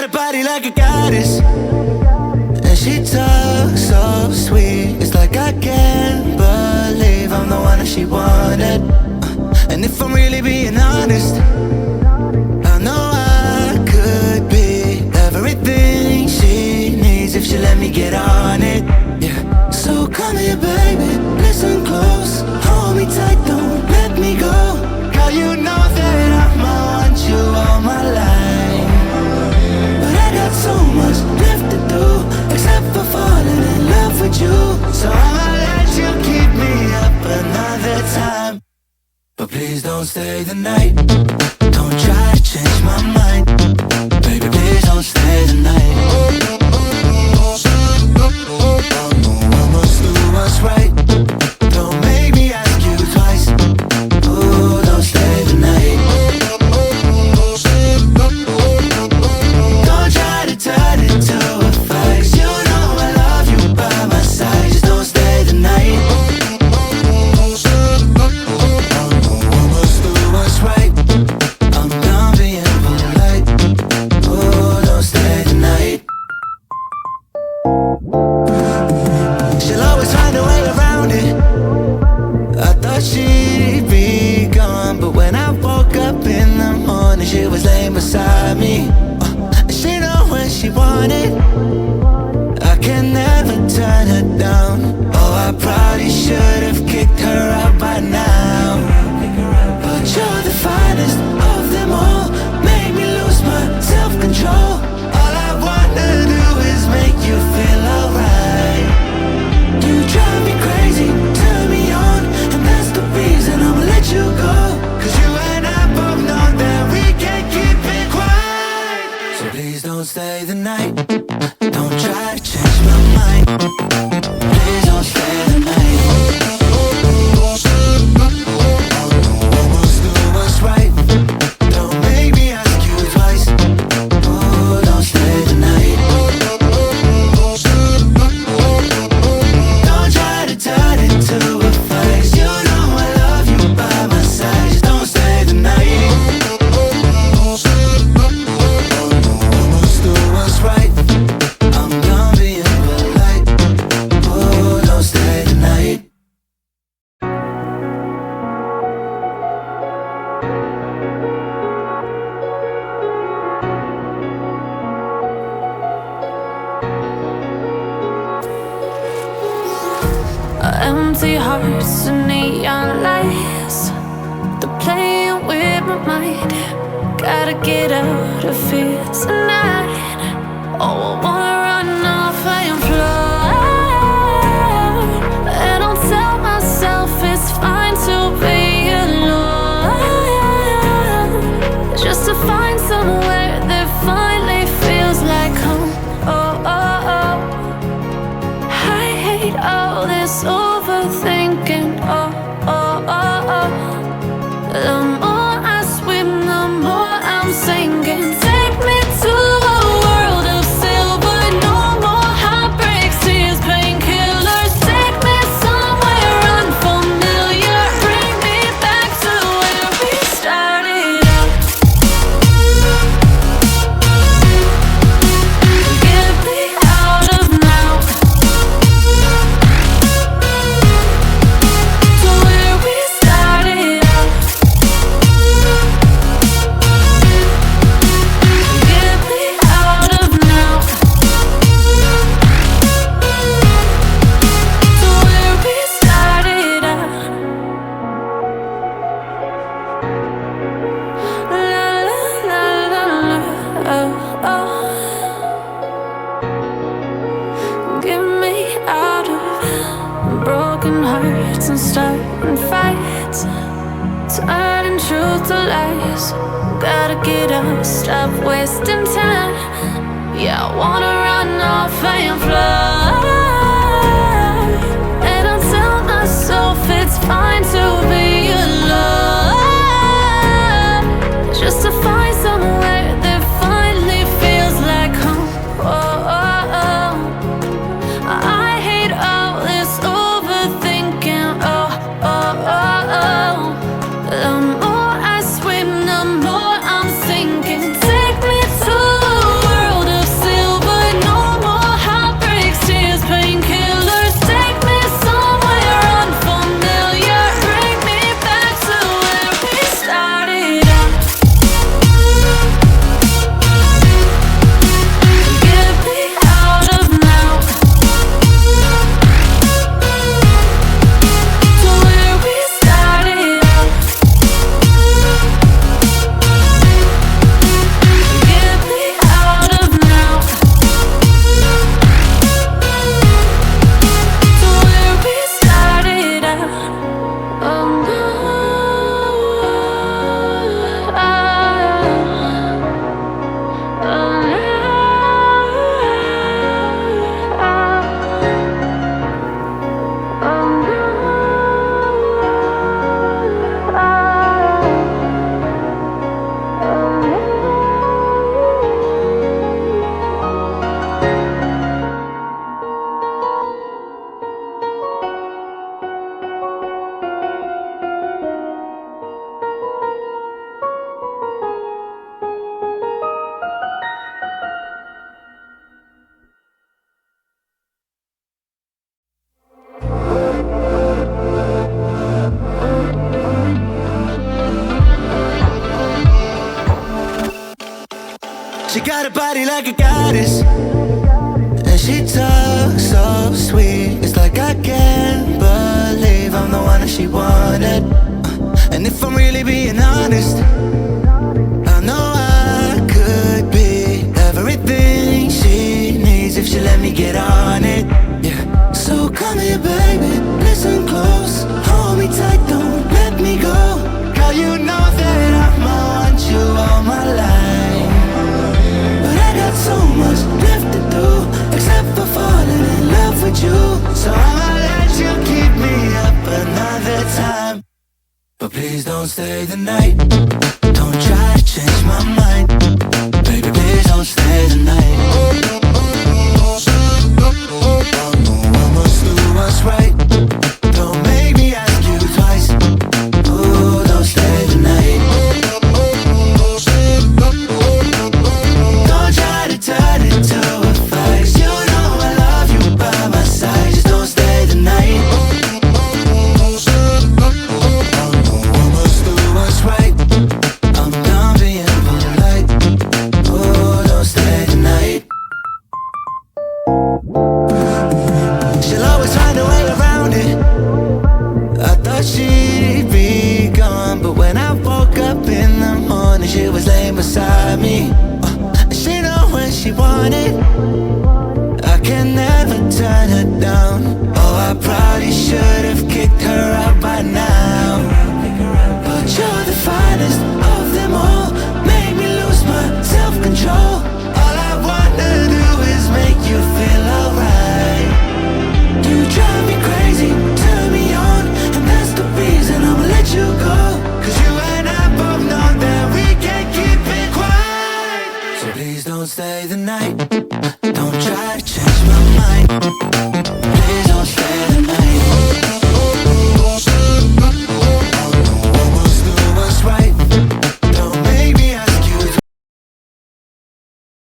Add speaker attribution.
Speaker 1: a body like a goddess, and she talks so sweet. It's like I can't believe I'm the one that she wanted. And if I'm really being honest, I know I could be everything she needs if she let me get on it. Yeah. So come here, baby, listen close, hold me tight, don't let me go. Girl, you know that I'ma want you all my life, but I got so much left to do, except for falling in love with you. So I'ma let you keep me up another time, but please don't stay the night. Don't try to change my mind, baby, please don't stay the night. I must do what's right, don't make me ask you twice. Ooh, don't stay the night. Don't try to turn it to a fight, 'cause you know I love you by my side. Just don't stay the night. I must do what's right, I'm done being polite. Ooh, don't stay the night. She'll always find a way around it. I thought she'd be gone, but when I woke up in the morning, she was laying beside me. She know when she wanted, I can never turn her down. Oh, I probably should have kicked her out by now, but you're the finest of them all, made me lose my self-control. All I wanna do is make you feel alright. You drive me crazy, turn me on, and that's the reason I'ma let you go. 'Cause you and I both know that we can't keep it quiet. So please don't stay the night, don't try to change my mind. Please don't stay the night. I must do what's right, don't make me ask you twice. Ooh, don't stay the night. Don't try to turn it to a fight, 'cause you know I love you by my side. Just don't stay the night. I must do what's right, I'm done being polite. Oh, don't stay the night.
Speaker 2: Empty hearts and neon lights, they're playing with my mind. Gotta get out of here tonight. Oh, I wanna run off and fly, and I'll tell myself it's fine to be alone, just to find somewhere that finally feels like home. Oh, oh, oh. I hate all this overthinking. Oh, oh, oh, oh. The more I swim, the more I'm sinking. Take me to a world of silver, no more heartbreaks, tears, painkillers. Take me somewhere unfamiliar, bring me back to where we started out. Get me out of now, to where we started out. Get me out of now, to where we started out. La la la la la, oh, oh. Get me out of broken hearts and starting fights, turning truth to lies. Gotta get up, stop wasting time. Yeah, I wanna run off and fly, and I'll tell myself it's fine to be alone, just to find somewhere that finally feels like home. Oh, oh, oh. I hate all this overthinking. Oh, oh, oh, oh. The more I swim, the more I'm sinking. Take me to a world
Speaker 1: body like a goddess, and she talks so sweet. It's like I can't believe I'm the one that she wanted. And if I'm really being honest, I know I could be everything she needs if she let me get on it. Yeah. So come here, baby, listen close, hold me tight, don't let me go. Girl, you know that I'ma want you all my life, but I got so much left to do, except for falling in love with you. So I'ma let you keep me up another time, but please don't stay the night. Don't try to change my mind, baby, please don't stay the night. I must do what's right, don't make me ask you twice. Ooh, don't stay the night. Don't try to turn it to a fight. You know I love you by my side, just don't stay the night. I must do what's right, I'm done being polite. Ooh, don't stay the night. She'll always find a way around it. I thought she'd be gone, but when I woke up in the morning, she was laying beside me. She know when she wanted, I can never turn her down. Oh, I probably should have kicked her out by now, but you're the finest of them all, make me lose my self-control. All I wanna do is make you feel alright. You drive me crazy, turn me on, and that's the reason I'ma let you go. Cause you and I both know that we can't keep it quiet. So please don't stay the night, don't try to change my mind.